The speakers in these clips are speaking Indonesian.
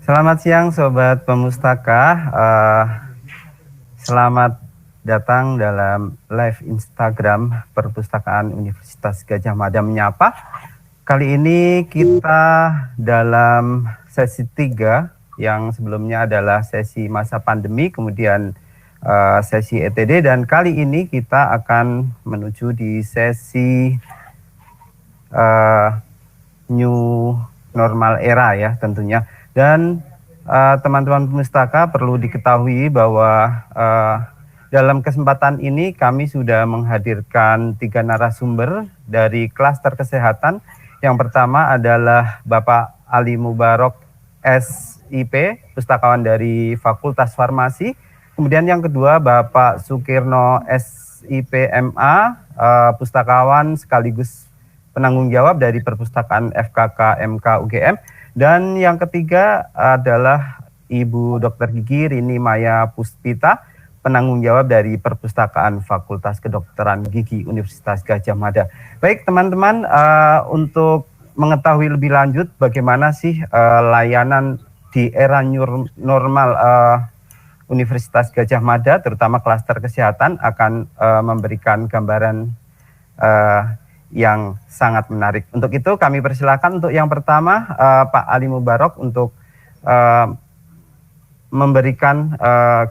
Selamat siang Sobat Pemustaka, selamat datang dalam live Instagram Perpustakaan Universitas Gadjah Mada Menyapa. Kali ini kita dalam sesi 3 yang sebelumnya adalah sesi masa pandemi, kemudian sesi ETD, dan kali ini kita akan menuju di sesi new normal era ya tentunya. Dan teman-teman pemustaka perlu diketahui bahwa dalam kesempatan ini kami sudah menghadirkan 3 narasumber dari klaster kesehatan. Yang pertama adalah Bapak Ali Mubarok SIP, pustakawan dari Fakultas Farmasi. Kemudian yang kedua Bapak Sukirno SIP MA, pustakawan sekaligus penanggung jawab dari Perpustakaan FKK MK UGM. Dan yang ketiga adalah Ibu Dr. Gigi Rini Maya Puspita, penanggung jawab dari Perpustakaan Fakultas Kedokteran Gigi Universitas Gadjah Mada. Baik teman-teman, untuk mengetahui lebih lanjut bagaimana sih layanan di era new normal Universitas Gadjah Mada, terutama klaster kesehatan, akan memberikan gambaran yang sangat menarik. Untuk itu kami persilakan untuk yang pertama Pak Ali Mubarok untuk memberikan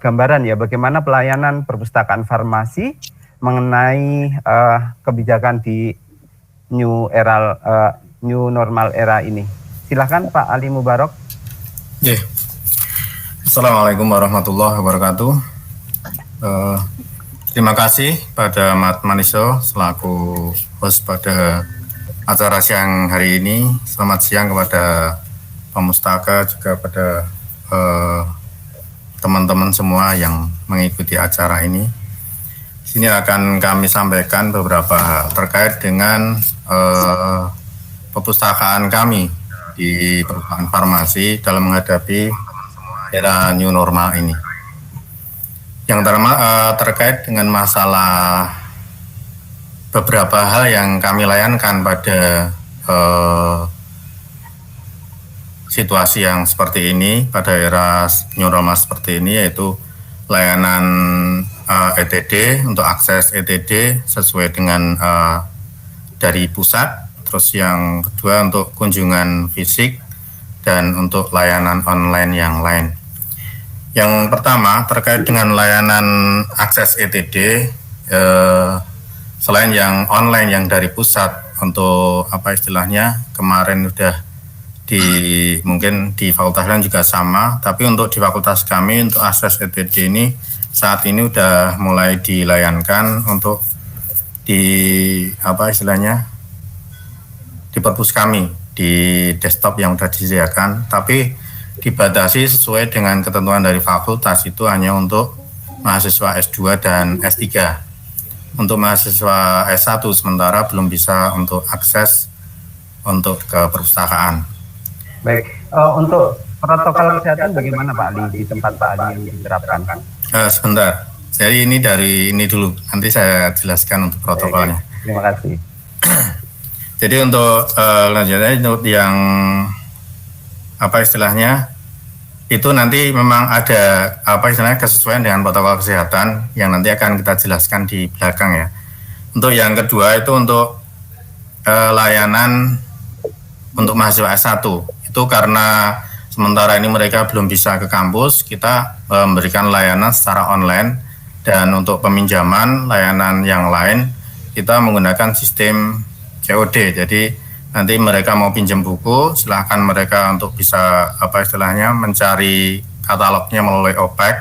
gambaran ya bagaimana pelayanan perpustakaan farmasi mengenai kebijakan di new normal era ini. Silahkan Pak Ali Mubarok. Assalamualaikum warahmatullahi wabarakatuh. Terima kasih pada Mat Maniso selaku host pada acara siang hari ini. Selamat siang kepada pemustaka, juga pada teman-teman semua yang mengikuti acara ini. Sini akan kami sampaikan beberapa hal terkait dengan perpustakaan kami di Perpustakaan Farmasi dalam menghadapi era new normal ini. Yang terkait dengan masalah beberapa hal yang kami layankan pada situasi yang seperti ini, pada era new normal seperti ini, yaitu layanan ETD, untuk akses ETD sesuai dengan dari pusat, terus yang kedua untuk kunjungan fisik, dan untuk layanan online yang lain. Yang pertama terkait dengan layanan akses ETD, selain yang online yang dari pusat, untuk apa istilahnya kemarin udah mungkin di fakultas lain juga sama, tapi untuk di fakultas kami untuk akses ETD ini saat ini udah mulai dilayankan untuk di apa istilahnya di perpus kami di desktop yang sudah disediakan, tapi dibatasi sesuai dengan ketentuan dari fakultas, itu hanya untuk mahasiswa S2 dan S3. Untuk mahasiswa S1 sementara belum bisa untuk akses untuk ke perpustakaan. Baik, untuk protokol kesehatan bagaimana Pak Ali di tempat Pak Ali diterapkan? Sebentar, jadi ini dulu, nanti saya jelaskan untuk protokolnya. Baik, terima kasih. Jadi untuk lanjutnya untuk yang apa istilahnya itu nanti memang ada apa istilahnya kesesuaian dengan protokol kesehatan yang nanti akan kita jelaskan di belakang ya. Untuk yang kedua itu untuk layanan untuk mahasiswa S1 itu karena sementara ini mereka belum bisa ke kampus, kita memberikan layanan secara online, dan untuk peminjaman layanan yang lain kita menggunakan sistem COD. Jadi nanti mereka mau pinjam buku, silahkan mereka untuk bisa apa istilahnya mencari katalognya melalui OPEC,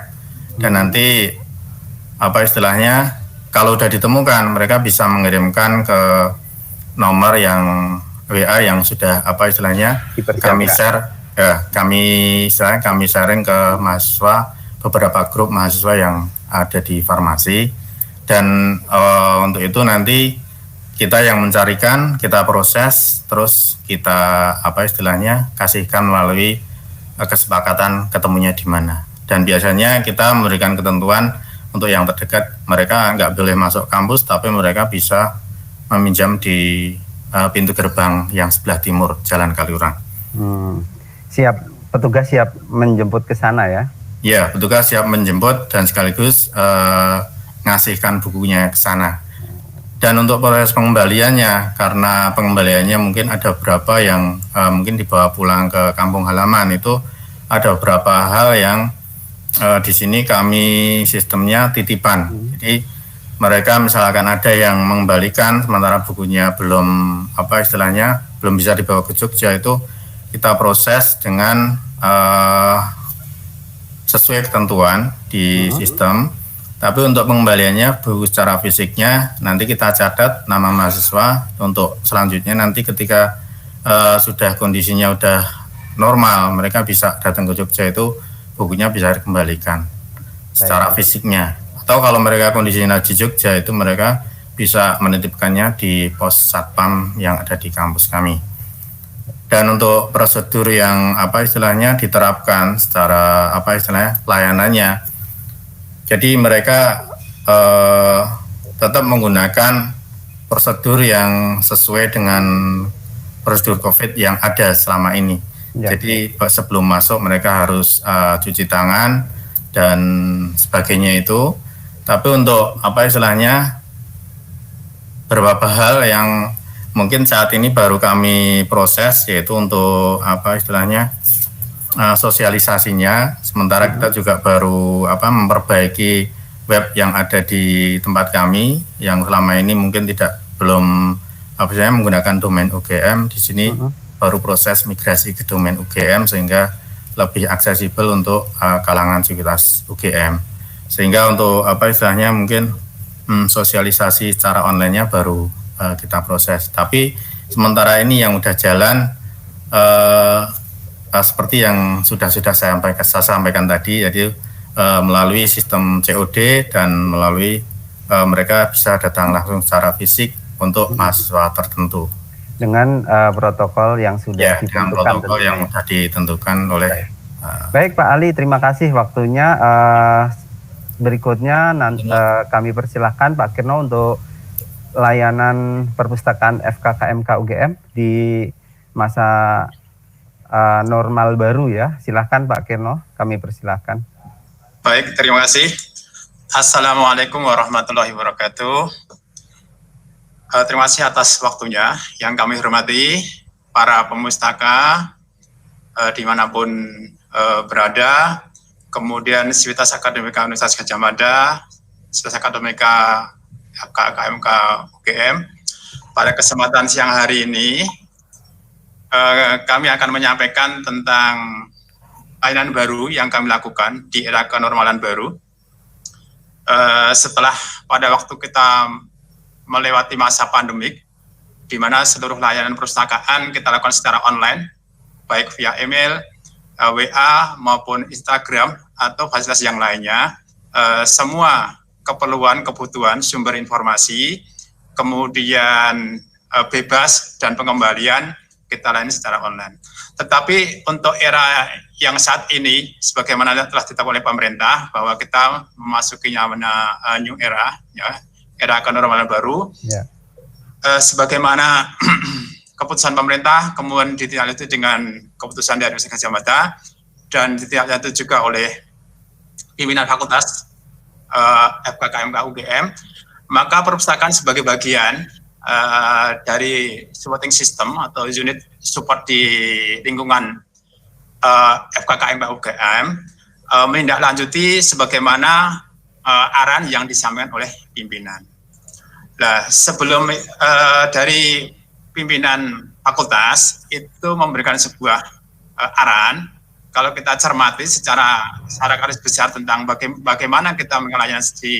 dan nanti apa istilahnya kalau sudah ditemukan mereka bisa mengirimkan ke nomor yang WA yang sudah apa istilahnya kami share Ya, kami sharing ke mahasiswa, beberapa grup mahasiswa yang ada di farmasi, dan untuk itu nanti kita yang mencarikan, kita proses, terus kita kasihkan melalui kesepakatan ketemunya di mana. Dan biasanya kita memberikan ketentuan untuk yang terdekat, mereka nggak boleh masuk kampus, tapi mereka bisa meminjam di pintu gerbang yang sebelah timur Jalan Kaliurang. Siap, petugas siap menjemput ke sana ya? Ya, petugas siap menjemput dan sekaligus ngasihkan bukunya ke sana. Dan untuk proses pengembaliannya, karena pengembaliannya mungkin ada beberapa yang mungkin dibawa pulang ke kampung halaman, itu ada beberapa hal yang di sini kami sistemnya titipan. Jadi mereka misalkan ada yang mengembalikan sementara bukunya belum belum bisa dibawa ke Jogja, itu kita proses dengan sesuai ketentuan di sistem. Tapi untuk pengembaliannya buku secara fisiknya nanti kita catat nama mahasiswa, untuk selanjutnya nanti ketika sudah kondisinya udah normal, mereka bisa datang ke Jogja, itu bukunya bisa dikembalikan secara fisiknya. Atau kalau mereka kondisinya di Jogja, itu mereka bisa menitipkannya di pos satpam yang ada di kampus kami. Dan untuk prosedur yang diterapkan secara layanannya, jadi mereka tetap menggunakan prosedur yang sesuai dengan prosedur COVID yang ada selama ini. Ya. Jadi sebelum masuk mereka harus cuci tangan dan sebagainya itu. Tapi untuk beberapa hal yang mungkin saat ini baru kami proses, yaitu untuk sosialisasinya. Sementara kita juga baru memperbaiki web yang ada di tempat kami yang selama ini mungkin belum menggunakan domain UGM. Di sini baru proses migrasi ke domain UGM sehingga lebih aksesibel untuk kalangan sivitas UGM. Sehingga untuk mungkin sosialisasi secara online-nya baru kita proses. Tapi sementara ini yang udah jalan seperti yang sudah saya sampaikan tadi, jadi melalui sistem COD dan melalui mereka bisa datang langsung secara fisik untuk mahasiswa tertentu. Dengan protokol yang sudah ditentukan. Dengan protokol yang sudah ditentukan oleh. Baik Pak Ali, terima kasih waktunya. Berikutnya kami persilahkan Pak Kirno untuk layanan perpustakaan FKKMK UGM di masa normal baru ya. Silahkan Pak Kirno, kami persilahkan. Baik, terima kasih. Assalamualaikum warahmatullahi wabarakatuh. Terima kasih atas waktunya yang kami hormati para pemustaka dimanapun berada, kemudian Sivitas Akademika Universitas Gadjah Mada, Sivitas Akademika FKKMK UGM. Pada kesempatan siang hari ini, kami akan menyampaikan tentang layanan baru yang kami lakukan di era kenormalan baru. Setelah pada waktu kita melewati masa pandemik, di mana seluruh layanan perpustakaan kita lakukan secara online, baik via email, WA maupun Instagram atau fasilitas yang lainnya, semua kebutuhan sumber informasi, kemudian bebas dan pengembalian kita layani secara online. Tetapi untuk era yang saat ini, sebagaimana telah ditetapkan oleh pemerintah bahwa kita memasuki new era, ya, era kenormalan baru, sebagaimana keputusan pemerintah kemudian ditindaklanjuti dengan keputusan dari Universitas Gadjah Mada dan ditindaklanjuti juga oleh pimpinan fakultas FKKMK UGM, maka perpustakaan sebagai bagian dari supporting system atau unit support di lingkungan FKKMK UGM menindaklanjuti sebagaimana arahan yang disampaikan oleh pimpinan. Nah, sebelum dari pimpinan fakultas itu memberikan sebuah arahan, kalau kita cermati secara garis besar tentang bagaimana kita melayani di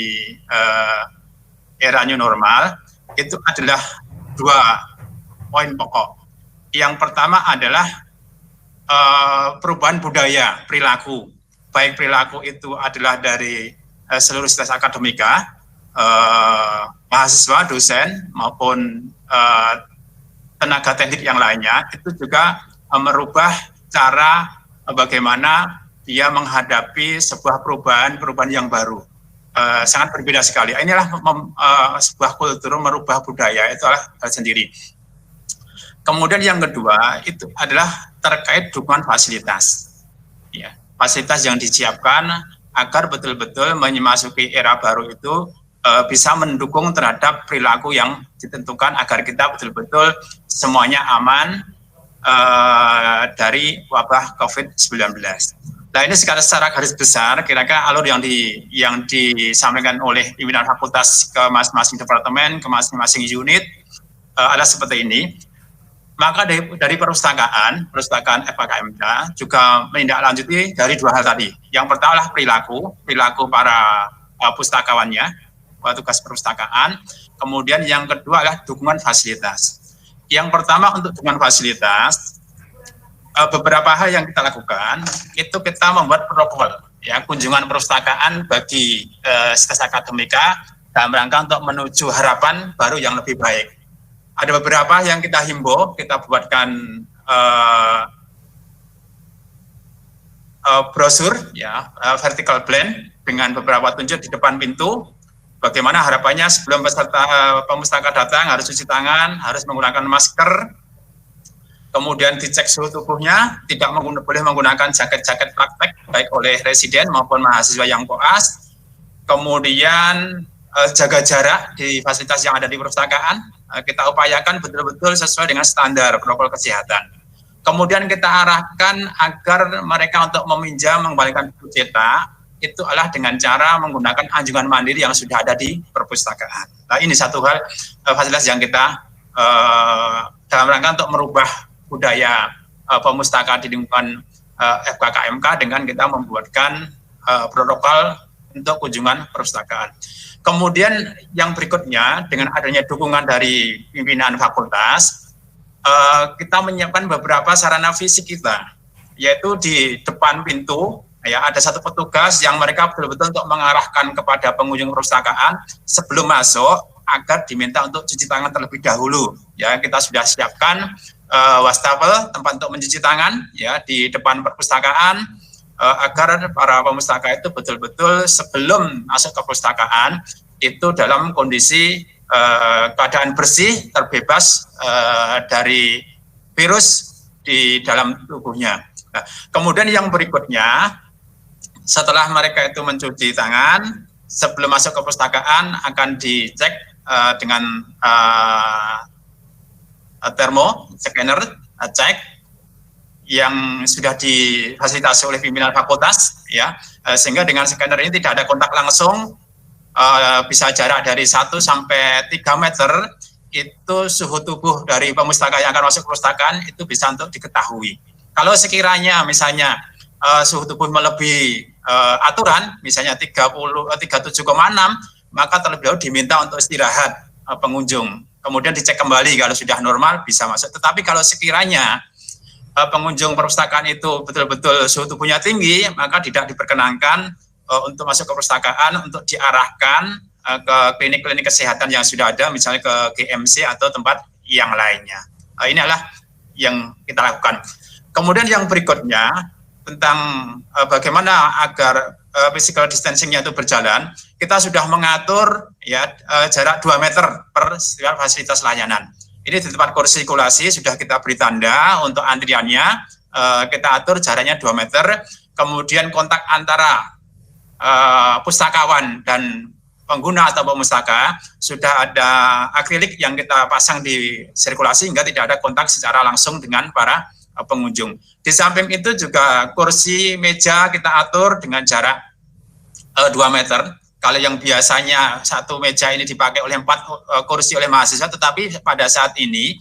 era new normal, itu adalah 2 poin pokok. Yang pertama adalah perubahan budaya perilaku, baik perilaku itu adalah dari seluruh sivitas akademika, mahasiswa, dosen maupun tenaga teknik yang lainnya, itu juga merubah cara bagaimana dia menghadapi sebuah perubahan yang baru. Sangat berbeda sekali. Inilah sebuah kultur merubah budaya, itu adalah hal sendiri. Kemudian yang kedua itu adalah terkait dukungan fasilitas. Ya, fasilitas yang disiapkan agar betul-betul memasuki era baru itu bisa mendukung terhadap perilaku yang ditentukan agar kita betul-betul semuanya aman dari wabah COVID-19. Nah, ini secara garis besar kira-kira alur yang disampaikan oleh pimpinan fakultas ke masing-masing departemen, ke masing-masing unit adalah seperti ini. Maka dari perpustakaan FKKMK juga menindaklanjuti dari dua hal tadi. Yang pertama adalah perilaku para pustakawannya, tugas perpustakaan. Kemudian yang kedua adalah dukungan fasilitas. Yang pertama untuk dukungan fasilitas, beberapa hal yang kita lakukan itu kita membuat protokol ya kunjungan perpustakaan bagi sivitas akademika dalam rangka untuk menuju harapan baru yang lebih baik. Ada beberapa yang kita himbau, kita buatkan brosur ya, vertical plan dengan beberapa tunjuk di depan pintu. Bagaimana harapannya sebelum pemustaka datang harus cuci tangan, harus menggunakan masker, kemudian dicek suhu tubuhnya, tidak boleh menggunakan jaket-jaket praktek baik oleh residen maupun mahasiswa yang koas. Kemudian jaga jarak di fasilitas yang ada di perpustakaan, kita upayakan betul-betul sesuai dengan standar protokol kesehatan. Kemudian kita arahkan agar mereka untuk meminjam, mengembalikan buku cetak, itu adalah dengan cara menggunakan anjungan mandiri yang sudah ada di perpustakaan. Nah, ini satu hal fasilitas yang kita dalam rangka untuk merubah budaya pemustakaan di lingkungan FKKMK dengan kita membuatkan protokol untuk kunjungan perpustakaan. Kemudian yang berikutnya dengan adanya dukungan dari pimpinan fakultas, kita menyiapkan beberapa sarana fisik kita, yaitu di depan pintu ya ada satu petugas yang mereka betul-betul untuk mengarahkan kepada pengunjung perpustakaan sebelum masuk agar diminta untuk cuci tangan terlebih dahulu. Ya, kita sudah siapkan wastafel tempat untuk mencuci tangan ya di depan perpustakaan agar para pemustaka itu betul-betul sebelum masuk ke perpustakaan itu dalam kondisi keadaan bersih, terbebas dari virus di dalam tubuhnya. Nah, kemudian yang berikutnya, setelah mereka itu mencuci tangan, sebelum masuk ke perpustakaan akan dicek dengan termo, scanner, cek yang sudah difasilitasi oleh pimpinan fakultas, ya, sehingga dengan scanner ini tidak ada kontak langsung, bisa jarak dari 1 sampai 3 meter, itu suhu tubuh dari pemustaka yang akan masuk perpustakaan itu bisa untuk diketahui. Kalau sekiranya misalnya suhu tubuh melebihi aturan, misalnya 37,6, maka terlebih dahulu diminta untuk istirahat pengunjung. Kemudian dicek kembali kalau sudah normal bisa masuk. Tetapi kalau sekiranya pengunjung perpustakaan itu betul-betul suhu tubuhnya tinggi, maka tidak diperkenankan untuk masuk ke perpustakaan, untuk diarahkan ke klinik-klinik kesehatan yang sudah ada, misalnya ke GMC atau tempat yang lainnya. Ini adalah yang kita lakukan. Kemudian yang berikutnya tentang bagaimana agar physical distancing-nya itu berjalan, kita sudah mengatur ya jarak 2 meter per setiap fasilitas layanan. Ini di tempat kursi sirkulasi sudah kita beri tanda untuk antriannya, kita atur jaraknya 2 meter, kemudian kontak antara pustakawan dan pengguna atau pemustaka sudah ada akrilik yang kita pasang di sirkulasi hingga tidak ada kontak secara langsung dengan para pengunjung. Di samping itu juga kursi meja kita atur dengan jarak 2 meter. Kalau yang biasanya satu meja ini dipakai oleh 4 kursi oleh mahasiswa, tetapi pada saat ini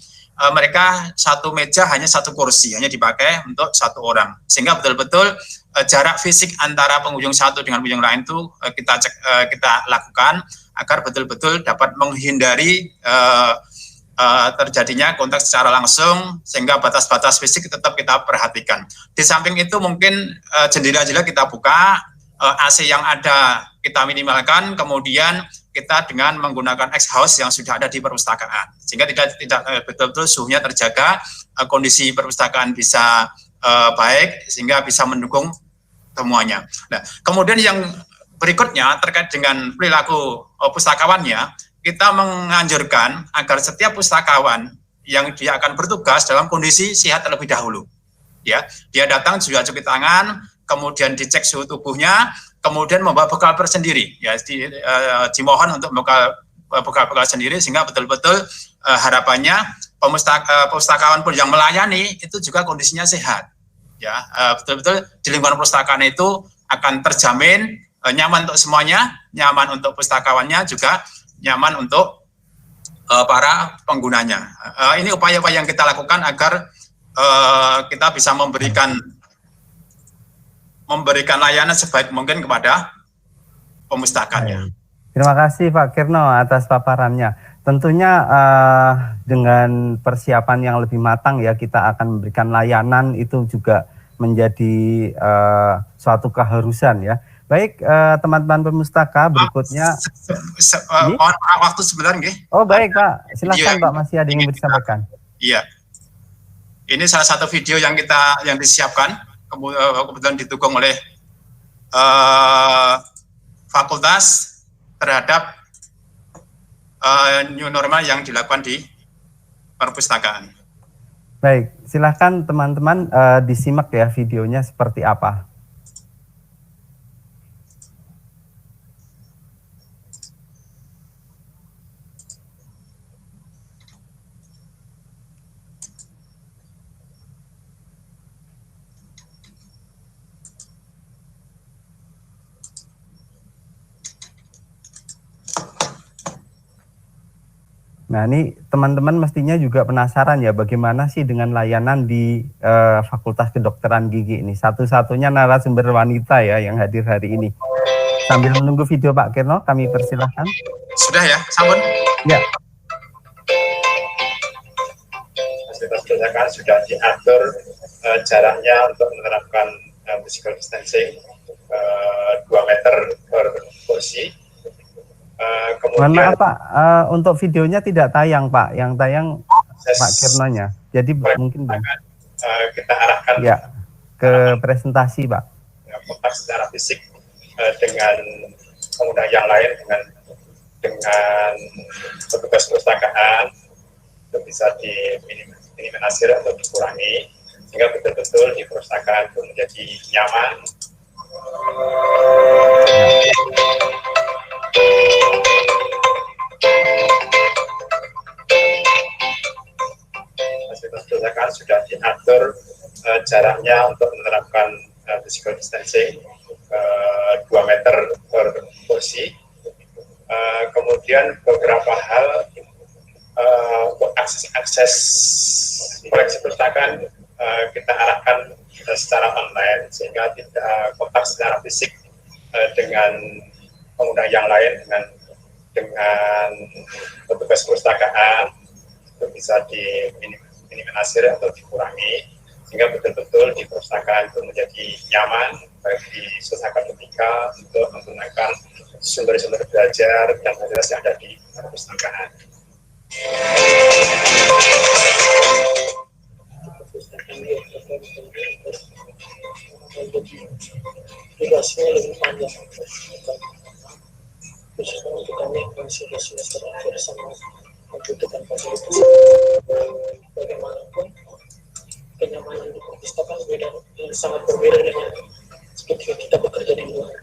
mereka satu meja hanya 1 kursi, hanya dipakai untuk 1 orang. Sehingga betul-betul jarak fisik antara pengunjung satu dengan pengunjung lain itu kita lakukan agar betul-betul dapat menghindari terjadinya kontak secara langsung, sehingga batas-batas fisik tetap kita perhatikan. Di samping itu mungkin jendela-jendela kita buka, AC yang ada kita minimalkan, kemudian kita dengan menggunakan ex-house yang sudah ada di perpustakaan, sehingga tidak betul-betul suhunya terjaga, kondisi perpustakaan bisa baik, sehingga bisa mendukung semuanya. Nah, kemudian yang berikutnya terkait dengan perilaku pustakawannya, kita menganjurkan agar setiap pustakawan yang dia akan bertugas dalam kondisi sehat terlebih dahulu. Ya, dia datang juga cuci tangan, kemudian dicek suhu tubuhnya, kemudian membawa bekal tersendiri. Ya, dimohon untuk bekal sendiri, sehingga betul-betul harapannya pustakawan pun yang melayani itu juga kondisinya sehat. Ya, betul-betul di lingkungan perpustakaan itu akan terjamin nyaman untuk semuanya, nyaman untuk pustakawannya, juga nyaman untuk para penggunanya. Ini upaya-upaya yang kita lakukan agar kita bisa memberikan layanan sebaik mungkin kepada pemustakannya. Terima kasih Pak Kirno atas paparannya. Tentunya dengan persiapan yang lebih matang ya, kita akan memberikan layanan itu juga menjadi suatu keharusan ya. Baik, teman-teman pemustaka, berikutnya. Mohon waktu sebentar, nggih. Oh baik Pak, silakan Pak, masih ada yang ingin disampaikan. Iya, ini salah satu video yang disiapkan, kebetulan didukung oleh fakultas terhadap new normal yang dilakukan di perpustakaan. Baik, silakan teman-teman disimak ya videonya seperti apa. Nah, ini teman-teman mestinya juga penasaran ya, bagaimana sih dengan layanan di Fakultas Kedokteran Gigi ini. Satu-satunya narasumber wanita ya yang hadir hari ini. Sambil menunggu video Pak Kirno, kami persilahkan. Sudah ya, sampun? Ya. Fasilitas perpustakaan sudah diatur jaraknya untuk menerapkan physical distancing 2 meter per kursi. Mohon maaf Pak, untuk videonya tidak tayang Pak, yang tayang Pak Kirnonya. Jadi mungkin kita arahkan ya ke presentasi Pak. Kontak secara fisik dengan pengguna yang lain, dengan petugas perpustakaan itu bisa diminimalisir atau dikurangi, sehingga betul-betul di perpustakaan itu menjadi nyaman. Fasilitas perpustakaan sudah diatur jaraknya untuk menerapkan physical distancing 2 meter per kursi. Kemudian beberapa hal untuk akses koleksi perpustakaan kita arahkan secara online, sehingga tidak kontak secara fisik dengan pengguna yang lain, dengan petugas perpustakaan itu bisa diminimalisir atau dikurangi, sehingga betul-betul di perpustakaan itu menjadi nyaman bagi siswa akademika untuk menggunakan sumber-sumber belajar dan fasilitas yang ada di perpustakaan. Durasinya lebih panjang, khususnya untuk kami yang masih di semester akhir sama membutuhkan fasilitas. Bagaimanapun kenyamanan di perpustakaan sangat berbeda dengan ketika kita bekerja di luar.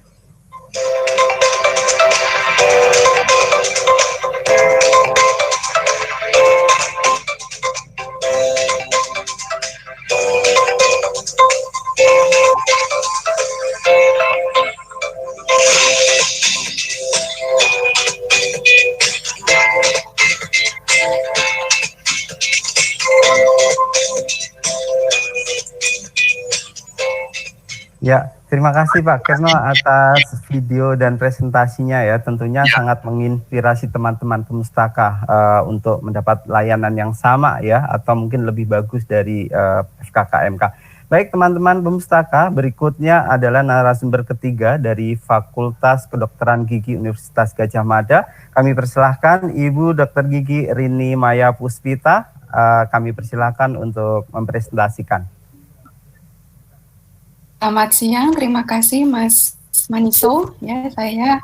Ya, Terima kasih Pak Kirno atas video dan presentasinya ya. Tentunya sangat menginspirasi teman-teman pemustaka untuk mendapat layanan yang sama ya, atau mungkin lebih bagus dari FKKMK. Baik teman-teman pemustaka, berikutnya adalah narasumber ketiga dari Fakultas Kedokteran Gigi Universitas Gadjah Mada. Kami persilahkan Ibu Dr. Gigi Rini Maya Puspita. Kami persilahkan untuk mempresentasikan. Selamat siang, terima kasih Mas Maniso. Ya, saya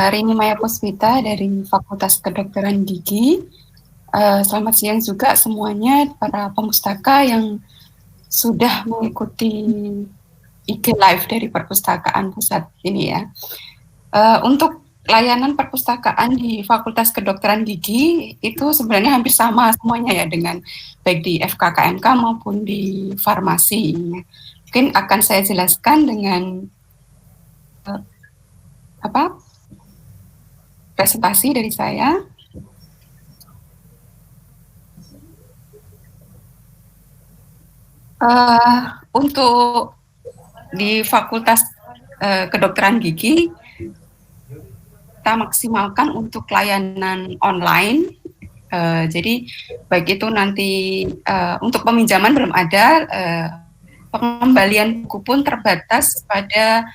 Rini Maya Puspita dari Fakultas Kedokteran Gigi. Selamat siang juga semuanya para pemustaka yang sudah mengikuti IG Live dari Perpustakaan Pusat ini ya. Untuk layanan perpustakaan di Fakultas Kedokteran Gigi itu sebenarnya hampir sama semuanya ya, dengan baik di FKKMK maupun di farmasi. Mungkin akan saya jelaskan dengan presentasi dari saya. Untuk di Fakultas Kedokteran Gigi, kita maksimalkan untuk layanan online. Jadi baik itu nanti untuk peminjaman belum ada, pengembalian buku pun terbatas pada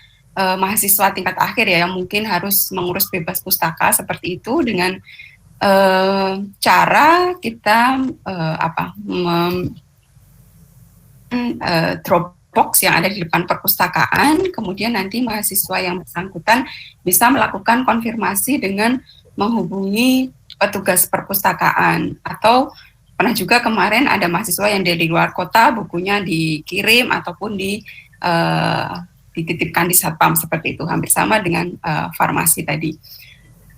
mahasiswa tingkat akhir ya, yang mungkin harus mengurus bebas pustaka seperti itu, dengan cara kita Dropbox yang ada di depan perpustakaan, kemudian nanti mahasiswa yang bersangkutan bisa melakukan konfirmasi dengan menghubungi petugas perpustakaan. Atau pernah juga kemarin ada mahasiswa yang dari luar kota, bukunya dikirim ataupun dititipkan di satpam seperti itu, hampir sama dengan farmasi tadi.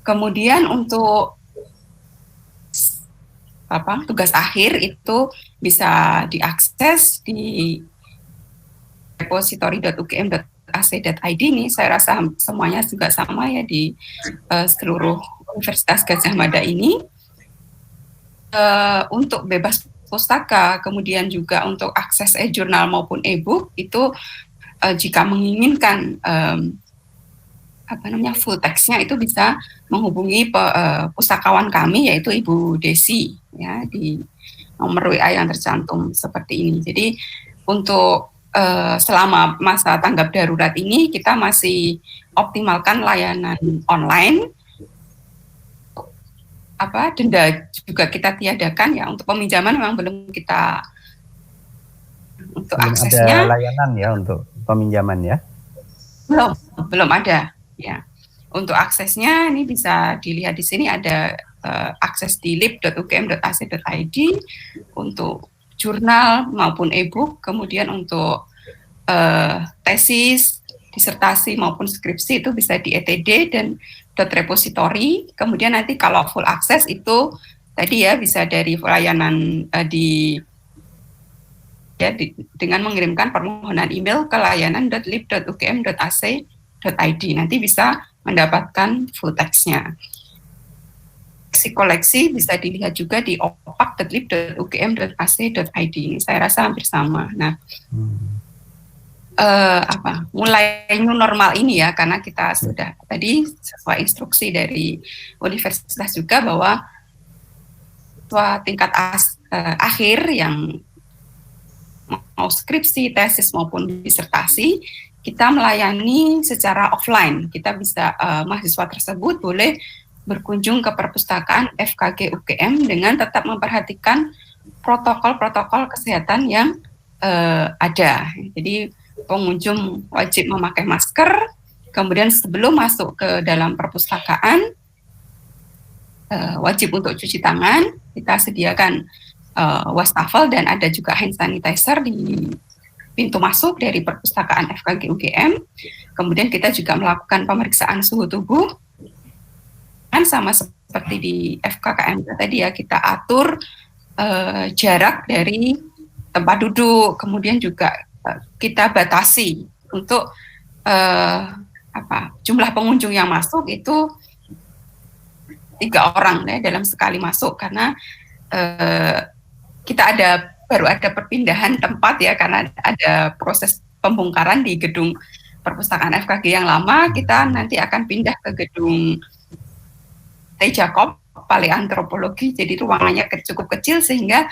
Kemudian untuk tugas akhir itu bisa diakses di repository.ugm.ac.id. Ini saya rasa semuanya juga sama ya di seluruh Universitas Gadjah Mada ini. Untuk bebas pustaka, kemudian juga untuk akses e-jurnal maupun e-book itu jika menginginkan full text-nya itu bisa menghubungi pustakawan kami, yaitu Ibu Desi ya, di nomor WA yang tercantum seperti ini. Jadi untuk selama masa tanggap darurat ini kita masih optimalkan layanan online. Denda juga kita tiadakan ya. Untuk peminjaman memang belum kita, untuk aksesnya ada layanan ya untuk peminjaman ya, belum ada ya. Untuk aksesnya ini bisa dilihat di sini, ada akses di lib.ugm.ac.id untuk jurnal maupun e-book. Kemudian untuk tesis, disertasi maupun skripsi itu bisa di ETD dan .repository. Kemudian nanti kalau full akses itu tadi ya bisa dari layanan dengan mengirimkan permohonan email ke layanan.lib.ugm.ac.id. Nanti bisa mendapatkan full text-nya. Koleksi bisa dilihat juga di opak.lib.ugm.ac.id. Ini saya rasa hampir sama. Nah, mulai new normal ini ya, karena kita sudah tadi sesuai instruksi dari universitas juga bahwa tingkat akhir yang mau skripsi, tesis maupun disertasi kita melayani secara offline. Kita bisa mahasiswa tersebut boleh berkunjung ke perpustakaan FKG UGM dengan tetap memperhatikan protokol-protokol kesehatan yang ada. Jadi pengunjung wajib memakai masker, kemudian sebelum masuk ke dalam perpustakaan wajib untuk cuci tangan. Kita sediakan wastafel dan ada juga hand sanitizer di pintu masuk dari perpustakaan FKG UGM. Kemudian kita juga melakukan pemeriksaan suhu tubuh, kan sama seperti di FKKM tadi ya, kita atur jarak dari tempat duduk, kemudian juga kita batasi untuk jumlah pengunjung yang masuk itu 3 orang ya dalam sekali masuk, karena kita baru ada perpindahan tempat ya, karena ada proses pembongkaran di gedung perpustakaan FKG yang lama, kita nanti akan pindah ke gedung T. Jacob Paleantropologi, jadi ruangannya cukup kecil sehingga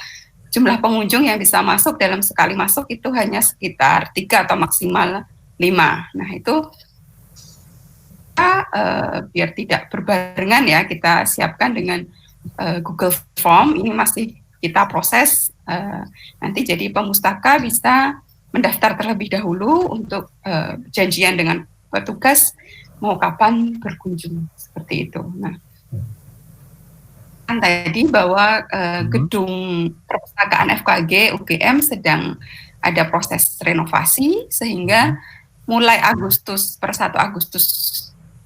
jumlah pengunjung yang bisa masuk dalam sekali masuk itu hanya sekitar 3 atau maksimal 5. Nah itu biar tidak berbarengan ya, kita siapkan dengan Google Form, ini masih kita proses, nanti jadi pemustaka bisa mendaftar terlebih dahulu untuk janjian dengan petugas mau kapan berkunjung, seperti itu. Nah, tadi bahwa gedung perpustakaan FKG UGM sedang ada proses renovasi sehingga mulai per 1 Agustus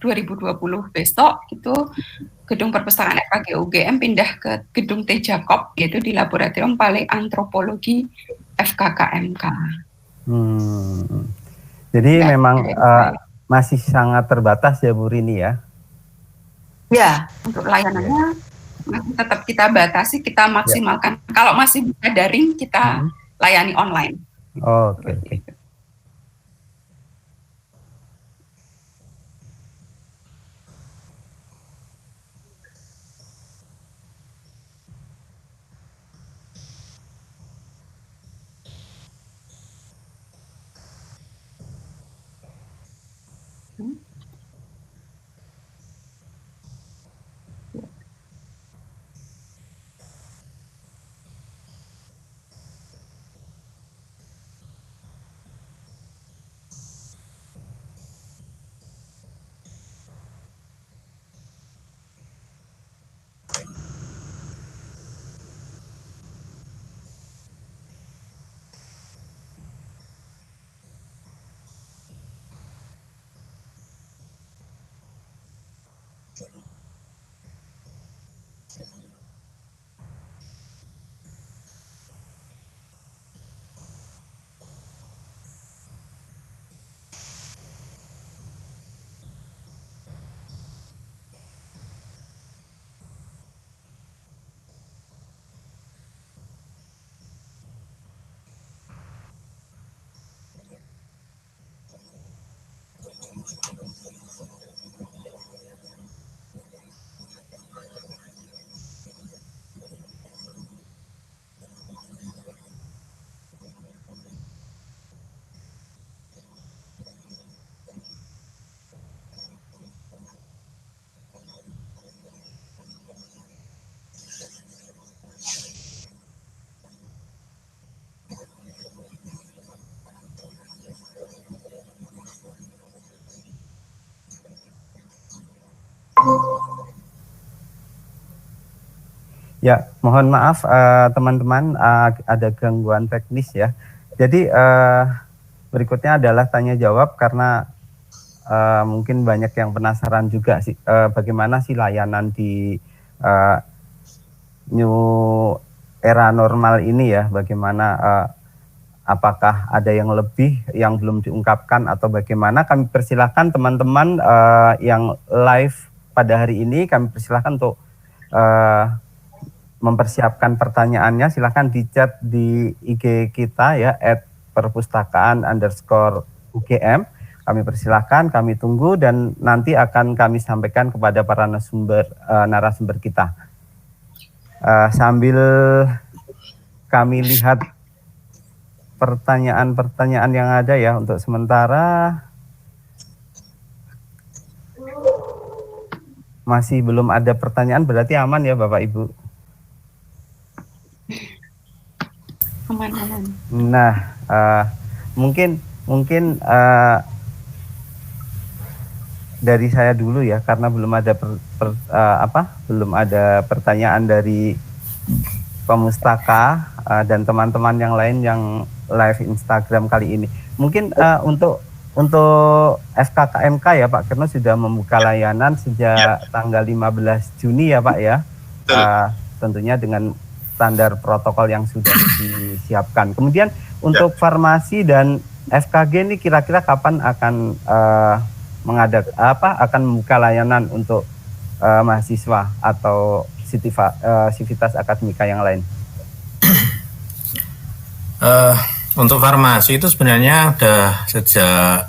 2020 besok itu gedung perpustakaan FKG UGM pindah ke gedung T. Jacob, yaitu di Laboratorium Paleantropologi FKKMK. Jadi memang masih sangat terbatas ya Bu Rini ya? Ya. Untuk layanannya masih tetap kita batasi, kita maksimalkan. Kalau masih bisa daring, kita layani online. Oke. Ya, mohon maaf teman-teman, ada gangguan teknis ya. Jadi berikutnya adalah tanya jawab karena mungkin banyak yang penasaran juga sih bagaimana sih layanan di new era normal ini ya, bagaimana apakah ada yang lebih yang belum diungkapkan atau bagaimana. Kami persilahkan teman-teman yang live pada hari ini, kami persilahkan untuk mempersiapkan pertanyaannya. Silahkan di chat di IG kita ya @perpustakaan_UGM. Kami persilahkan, kami tunggu dan nanti akan kami sampaikan kepada para narasumber kita. Sambil kami lihat pertanyaan-pertanyaan yang ada ya, untuk sementara masih belum ada pertanyaan, berarti aman ya Bapak Ibu? Aman. Nah, mungkin dari saya dulu ya, karena belum ada pertanyaan dari pemustaka dan teman-teman yang lain yang live Instagram kali ini. Mungkin untuk FKKMK ya Pak Kirno sudah membuka layanan sejak tanggal 15 Juni ya Pak ya. Tentunya dengan standar protokol yang sudah disiapkan. Kemudian untuk farmasi dan FKG ini kira-kira kapan akan akan membuka layanan untuk mahasiswa atau sivitas akademika yang lain? Untuk farmasi itu sebenarnya udah sejak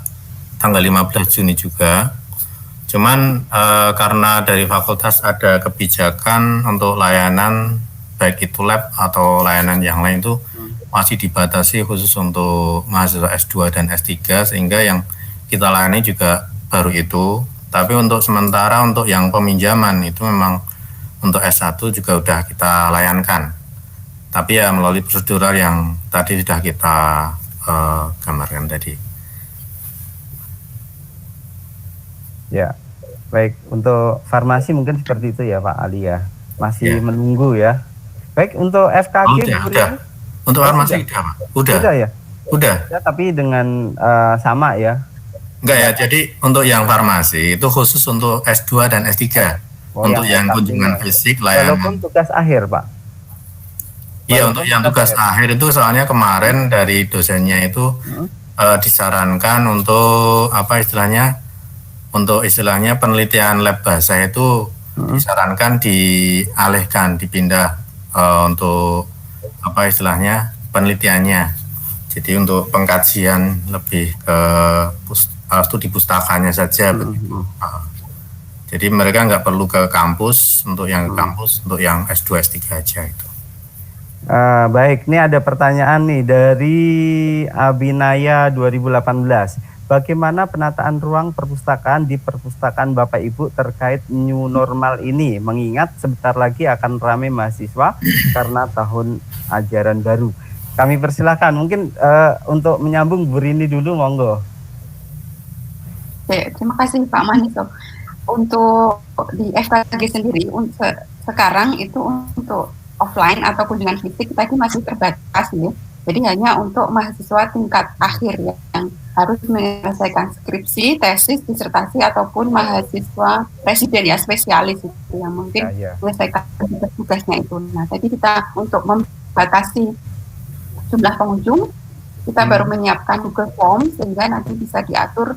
tanggal 15 Juni juga. Cuman karena dari fakultas ada kebijakan untuk layanan baik itu lab atau layanan yang lain itu masih dibatasi khusus untuk mahasiswa S2 dan S3, sehingga yang kita layani juga baru itu. Tapi untuk sementara untuk yang peminjaman itu memang untuk S1 juga udah kita layankan. Tapi ya melalui prosedural yang tadi sudah kita gambarkan tadi. Ya, baik. Untuk farmasi mungkin seperti itu ya Pak Ali ya. Masih menunggu ya. Baik, untuk FKG udah. Untuk farmasi udah Pak. Udah ya? Udah. Ya, tapi dengan sama ya. Enggak ya, jadi untuk yang farmasi itu khusus untuk S2 dan S3. Untuk yang kunjungan fisik layanan. Walaupun tugas akhir Pak. Iya, untuk yang tugas akhir itu soalnya kemarin dari dosennya itu disarankan untuk apa istilahnya, untuk istilahnya penelitian lab bahasa itu disarankan dialihkan, dipindah untuk apa istilahnya penelitiannya. Jadi untuk pengkajian lebih ke studi pustakanya saja begitu. Jadi mereka nggak perlu ke kampus, untuk yang kampus, untuk yang S2, S3 aja itu. Baik, ini ada pertanyaan nih dari Abinaya 2018. Bagaimana penataan ruang perpustakaan di perpustakaan Bapak Ibu terkait new normal ini? Mengingat sebentar lagi akan ramai mahasiswa karena tahun ajaran baru. Kami persilahkan, mungkin untuk menyambung Bu Rini dulu, monggo. Oke, terima kasih Pak Maniso. Untuk di FKG sendiri, sekarang itu untuk offline atau kunjungan fisik kita itu masih terbatas ya. Jadi hanya untuk mahasiswa tingkat akhir ya, yang harus menyelesaikan skripsi, tesis, disertasi ataupun mahasiswa residen ya, spesialis itu yang mungkin menyelesaikan tugas-tugasnya itu. Nah, jadi kita untuk membatasi jumlah pengunjung, kita baru menyiapkan Google Form sehingga nanti bisa diatur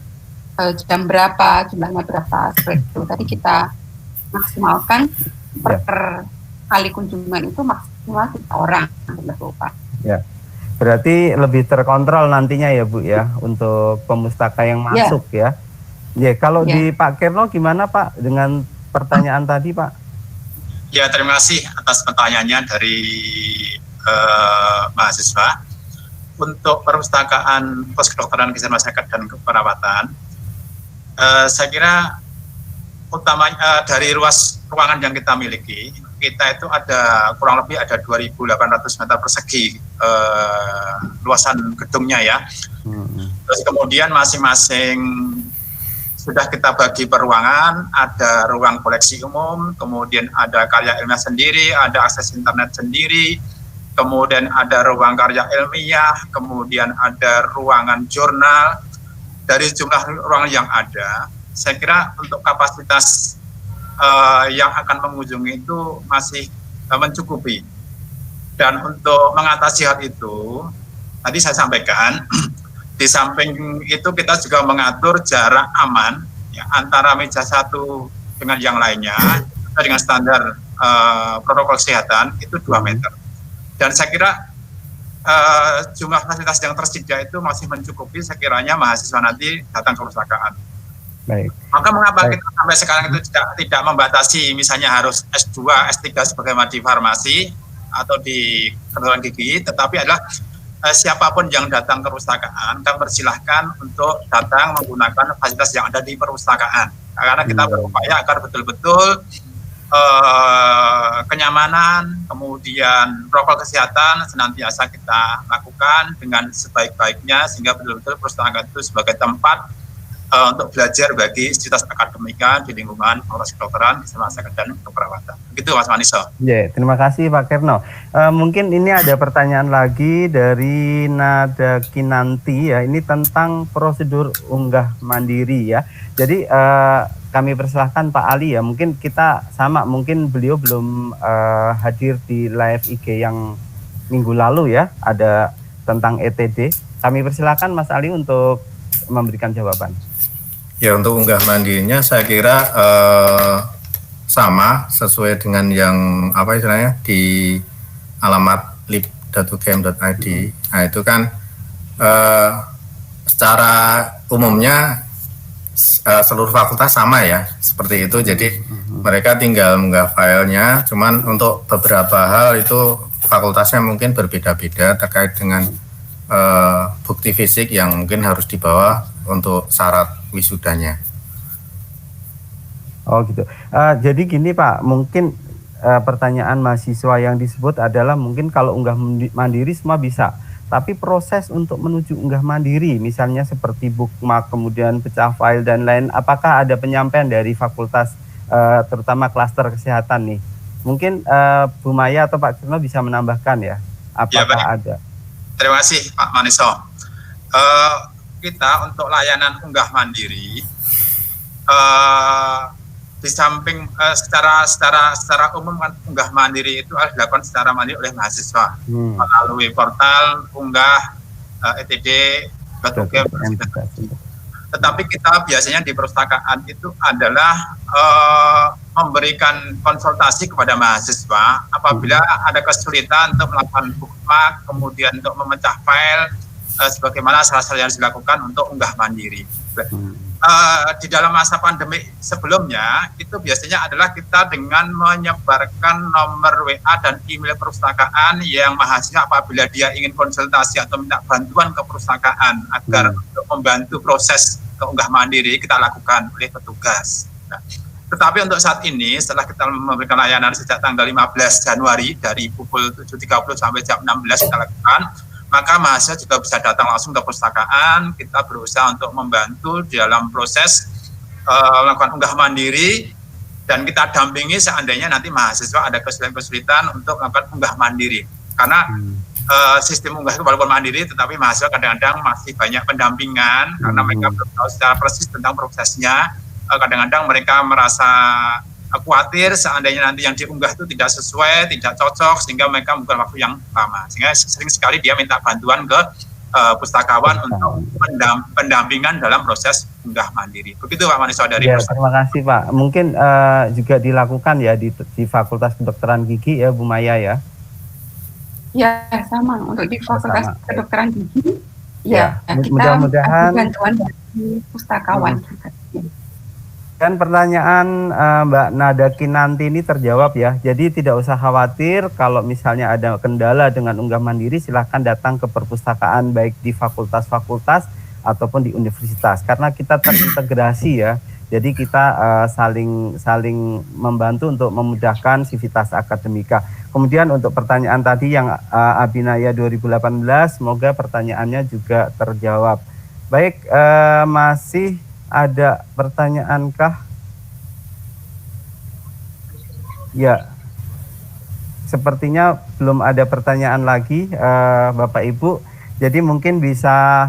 jam berapa, jumlahnya berapa, seperti itu. Tadi kita maksimalkan per kali kunjungan itu maksimal 3 orang, betul Pak. Ya, berarti lebih terkontrol nantinya ya Bu ya untuk pemustaka yang masuk ya. Ya, kalau di Pak Kirno gimana Pak dengan pertanyaan tadi Pak? Ya, terima kasih atas pertanyaannya dari mahasiswa. Untuk perpustakaan postkedokteran kesehatan masyarakat dan keperawatan, saya kira utamanya dari ruangan yang kita miliki, kita itu ada kurang lebih ada 2.800 meter persegi luasan gedungnya ya. Terus kemudian masing-masing sudah kita bagi per ruangan, ada ruang koleksi umum, kemudian ada karya ilmiah sendiri, ada akses internet sendiri, kemudian ada ruang karya ilmiah, kemudian ada ruangan jurnal. Dari jumlah ruangan yang ada, saya kira untuk kapasitas yang akan mengunjungi itu masih mencukupi. Dan untuk mengatasi hal itu, tadi saya sampaikan, di samping itu kita juga mengatur jarak aman ya, antara meja satu dengan yang lainnya, dengan standar protokol kesehatan itu 2 meter. Dan saya kira jumlah fasilitas yang tersedia itu masih mencukupi sekiranya mahasiswa nanti datang ke perpustakaan. Baik. Maka mengapa kita sampai sekarang itu tidak membatasi misalnya harus S2, S3 sebagaimana di farmasi atau di kedokteran gigi, tetapi adalah siapapun yang datang ke perpustakaan kami persilahkan untuk datang menggunakan fasilitas yang ada di perpustakaan. Karena kita berupaya agar betul-betul kenyamanan, kemudian protokol kesehatan senantiasa kita lakukan dengan sebaik-baiknya sehingga betul-betul perpustakaan itu sebagai tempat untuk belajar bagi sivitas akademika di lingkungan fakultas kedokteran, kesehatan masyarakat dan keperawatan. Begitu Mas Maniso. Ya, terima kasih Pak Kirno. Mungkin ini ada pertanyaan lagi dari Nada Kinanti ya, ini tentang prosedur unggah mandiri ya. Jadi kami persilahkan Pak Ali ya, mungkin kita sama, mungkin beliau belum hadir di live IG yang minggu lalu ya, ada tentang ETD. Kami persilahkan Mas Ali untuk memberikan jawaban. Ya, untuk unggah mandirinya saya kira sama sesuai dengan yang apa istilahnya di alamat lib.ugm.id. Nah itu kan secara umumnya seluruh fakultas sama ya, seperti itu. Jadi mereka tinggal mengunggah filenya, cuman untuk beberapa hal itu fakultasnya mungkin berbeda-beda terkait dengan bukti fisik yang mungkin harus dibawa untuk syarat wisudanya. Oh gitu. Jadi gini Pak, mungkin pertanyaan mahasiswa yang disebut adalah mungkin kalau unggah mandiri semua bisa, tapi proses untuk menuju unggah mandiri, misalnya seperti bookmark, kemudian pecah file dan lain, apakah ada penyampaian dari fakultas, terutama klaster kesehatan nih? Mungkin Bu Maya atau Pak Kirno bisa menambahkan ya, apakah ya, ada? Terima kasih Pak Maniso. Kita untuk layanan unggah mandiri, di samping secara umum kan unggah mandiri itu harus dilakukan secara mandiri oleh mahasiswa melalui portal unggah ETD .ug. Tetapi kita biasanya di perpustakaan itu adalah memberikan konsultasi kepada mahasiswa apabila ada kesulitan untuk melakukan bookmark, kemudian untuk memecah file, sebagaimana salah-salah yang dilakukan untuk unggah mandiri. Di dalam masa pandemi sebelumnya itu biasanya adalah kita dengan menyebarkan nomor WA dan email perpustakaan yang mahasiswa apabila dia ingin konsultasi atau minta bantuan ke perpustakaan agar untuk membantu proses unggah mandiri kita lakukan oleh petugas. Nah, tetapi untuk saat ini setelah kita memberikan layanan sejak tanggal 15 Januari dari pukul 7.30 sampai jam 16 kita lakukan, maka mahasiswa juga bisa datang langsung ke perpustakaan. Kita berusaha untuk membantu di dalam proses melakukan unggah mandiri, dan kita dampingi seandainya nanti mahasiswa ada kesulitan-kesulitan untuk melakukan unggah mandiri. Karena sistem unggah itu walaupun mandiri, tetapi mahasiswa kadang-kadang masih banyak pendampingan karena mereka belum tahu secara persis tentang prosesnya. Kadang-kadang mereka merasa khawatir seandainya nanti yang diunggah itu tidak sesuai, tidak cocok, sehingga mereka membutuhkan waktu yang lama. Sehingga sering sekali dia minta bantuan ke pustakawan untuk pendampingan dalam proses unggah mandiri. Begitu Pak Maniso dari ya, terima kasih Pak. Mungkin juga dilakukan ya di Fakultas Kedokteran Gigi ya Bu Maya ya? Ya, sama. Untuk di Fakultas Kedokteran Gigi, ya kita mudah-mudahan bantuan dari pustakawan juga. Dan pertanyaan Mbak Nada Kinanti ini terjawab ya. Jadi tidak usah khawatir kalau misalnya ada kendala dengan unggah mandiri, silahkan datang ke perpustakaan baik di fakultas-fakultas ataupun di universitas. Karena kita terintegrasi ya. Jadi kita saling membantu untuk memudahkan sivitas akademika. Kemudian untuk pertanyaan tadi yang Abinaya 2018, semoga pertanyaannya juga terjawab. Baik, masih ada pertanyaankah? Ya, sepertinya belum ada pertanyaan lagi Bapak Ibu. Jadi mungkin bisa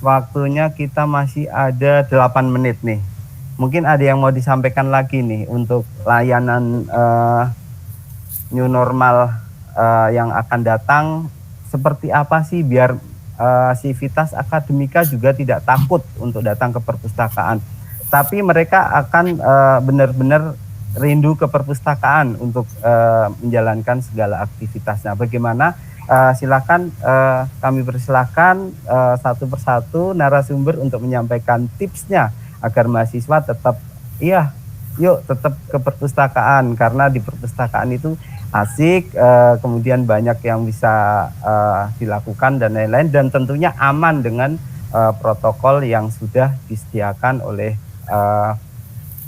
waktunya kita masih ada 8 menit nih. Mungkin ada yang mau disampaikan lagi nih untuk layanan new normal yang akan datang. Seperti apa sih biar sivitas akademika juga tidak takut untuk datang ke perpustakaan, tapi mereka akan benar-benar rindu ke perpustakaan untuk menjalankan segala aktivitasnya. Bagaimana? Silakan kami persilakan satu persatu narasumber untuk menyampaikan tipsnya agar mahasiswa tetap tetap ke perpustakaan, karena di perpustakaan itu asik, kemudian banyak yang bisa dilakukan dan lain-lain, dan tentunya aman dengan protokol yang sudah disediakan oleh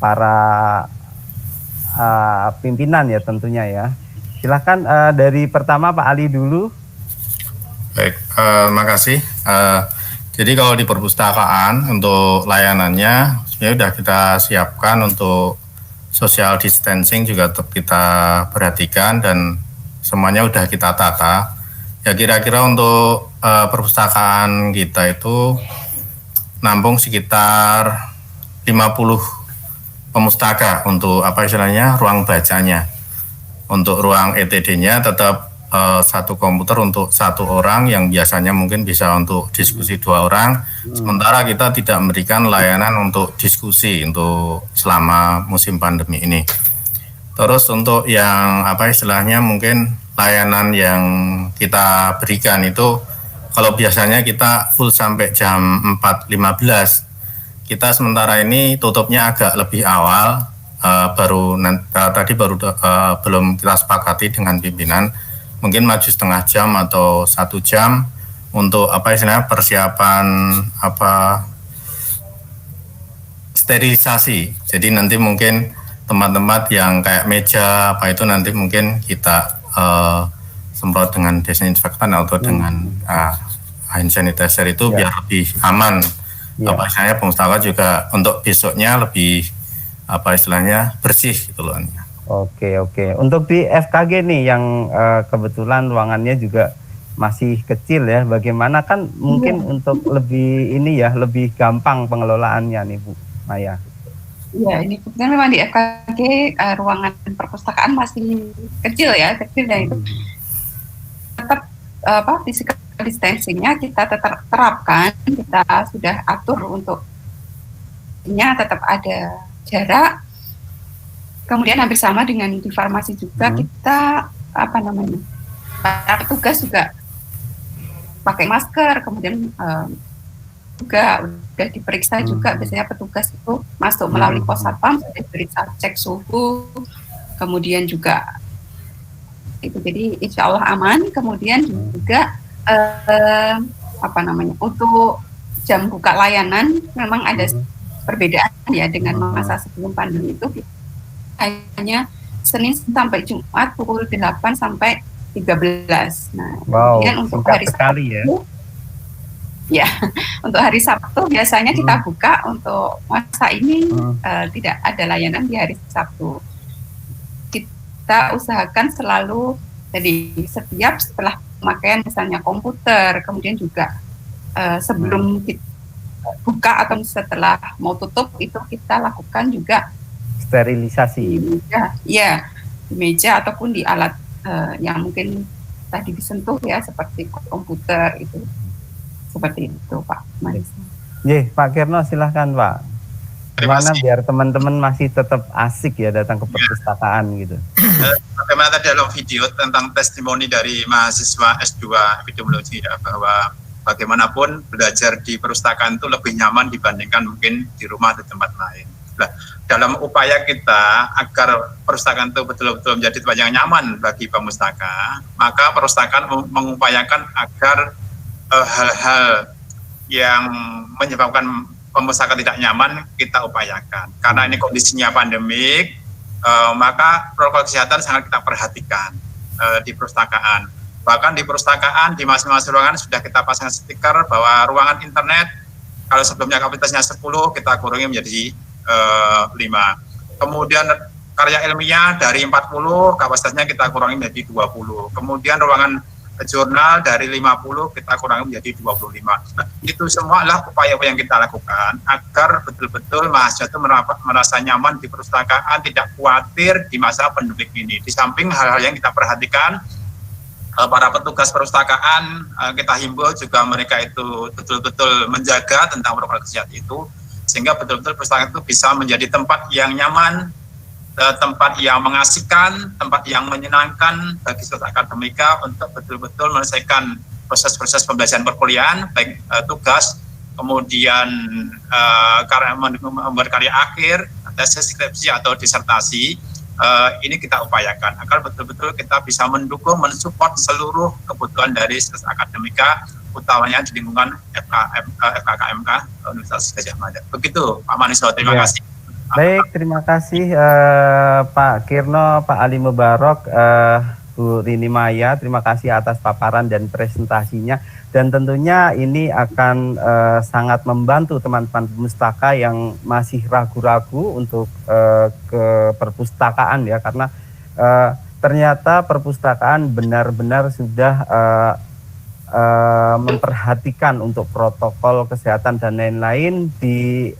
para pimpinan ya tentunya ya. Silahkan dari pertama Pak Ali dulu. Baik, makasih. Jadi kalau di perpustakaan untuk layanannya sebenarnya sudah kita siapkan untuk social distancing juga tetap kita perhatikan dan semuanya udah kita tata. Ya kira-kira untuk perpustakaan kita itu nampung sekitar 50 pemustaka untuk ruang bacanya. Untuk ruang ETD-nya tetap satu komputer untuk satu orang yang biasanya mungkin bisa untuk diskusi 2 orang. Sementara kita tidak memberikan layanan untuk diskusi untuk selama musim pandemi ini. Terus untuk yang mungkin layanan yang kita berikan itu kalau biasanya kita full sampai jam 4.15, kita sementara ini tutupnya agak lebih awal, belum kita sepakati dengan pimpinan, mungkin maju setengah jam atau 1 jam untuk persiapan sterilisasi. Jadi nanti mungkin tempat-tempat yang kayak meja itu nanti mungkin kita semprot dengan desinfektan atau dengan hand sanitizer itu biar lebih aman. Pemustaka juga untuk besoknya lebih bersih gitu loh. Oke. Untuk di FKG nih yang kebetulan ruangannya juga masih kecil ya. Bagaimana kan mungkin untuk lebih gampang pengelolaannya nih Bu Maya. Ya, ini kebetulan memang di FKG ruangan perpustakaan masih kecil dan itu tetap physical distancing-nya kita tetap terapkan, kita sudah atur untuk tetap ada jarak. Kemudian hampir sama dengan di farmasi juga kita para petugas juga pakai masker, kemudian juga udah diperiksa juga, biasanya petugas itu masuk melalui pos satpam sudah diperiksa, cek suhu, kemudian juga itu, jadi insya Allah aman. Kemudian juga untuk jam buka layanan memang ada perbedaan ya dengan masa sebelum pandemi itu hanya Senin sampai Jumat pukul 8 sampai 13. Nah, kemudian untuk hari Sabtu untuk hari Sabtu biasanya kita buka, untuk masa ini tidak ada layanan di hari Sabtu. Kita usahakan selalu, jadi setiap setelah pemakaian misalnya komputer, kemudian juga sebelum kita buka atau setelah mau tutup itu kita lakukan juga sterilisasi. Di meja ataupun di alat yang mungkin tadi disentuh ya, seperti komputer itu. Seperti itu Pak Marisa. Pak Kirno silahkan Pak. Gimana biar teman-teman masih tetap asik ya datang ke perpustakaan gitu. Bagaimana tadi dalam video tentang testimoni dari mahasiswa S2 epidemiologi ya, bahwa bagaimanapun belajar di perpustakaan itu lebih nyaman dibandingkan mungkin di rumah atau tempat lain. Nah, dalam upaya kita agar perpustakaan itu betul-betul menjadi tempat yang nyaman bagi pemustaka, maka perpustakaan mengupayakan agar hal-hal yang menyebabkan pemustaka tidak nyaman kita upayakan. Karena ini kondisinya pandemik, maka protokol kesehatan sangat kita perhatikan di perpustakaan. Bahkan di perpustakaan, di masing-masing ruangan sudah kita pasang stiker bahwa ruangan internet, kalau sebelumnya kapasitasnya 10, kita kurangi menjadi 5. Kemudian karya ilmiah dari 40, kapasitasnya kita kurangi menjadi 20. Kemudian ruangan jurnal dari 50 kita kurangi menjadi 25. Nah, itu semua adalah upaya-upaya yang kita lakukan agar betul-betul mahasiswa itu merasa nyaman di perpustakaan, tidak khawatir di masa pandemi ini. Di samping hal-hal yang kita perhatikan, para petugas perpustakaan kita himbau juga mereka itu betul-betul menjaga tentang protokol kesehatan itu, sehingga betul-betul perpustakaan itu bisa menjadi tempat yang nyaman, tempat yang mengasihkan, tempat yang menyenangkan bagi siswa akademika untuk betul-betul menyelesaikan proses-proses pembelajaran perkuliahan, baik tugas, kemudian membuat karya akhir, tesis, skripsi atau disertasi. Ini kita upayakan agar betul-betul kita bisa mendukung, mensupport seluruh kebutuhan dari siswa akademika, utamanya di lingkungan FKKMK Universitas Gadjah Mada. Begitu Pak Maniso, terima kasih. Baik, terima kasih Pak Kirno, Pak Ali Mubarok, Bu Rini Maya, terima kasih atas paparan dan presentasinya. Dan tentunya ini akan sangat membantu teman-teman pemustaka yang masih ragu-ragu untuk ke perpustakaan ya, karena ternyata perpustakaan benar-benar sudah memperhatikan untuk protokol kesehatan dan lain-lain di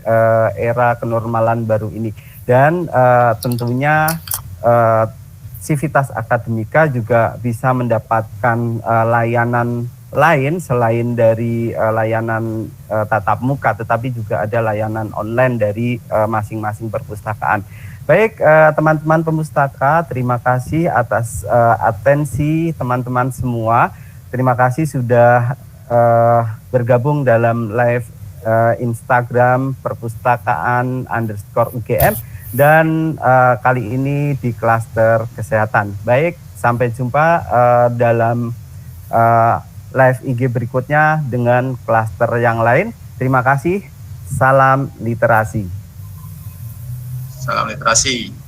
era kenormalan baru ini. Dan tentunya Civitas Akademika juga bisa mendapatkan layanan lain selain dari layanan tatap muka, tetapi juga ada layanan online dari masing-masing perpustakaan. Baik, teman-teman pemustaka, terima kasih atas atensi teman-teman semua. Terima kasih sudah bergabung dalam live Instagram perpustakaan_UGM dan kali ini di klaster kesehatan. Baik, sampai jumpa dalam live IG berikutnya dengan klaster yang lain. Terima kasih. Salam literasi. Salam literasi.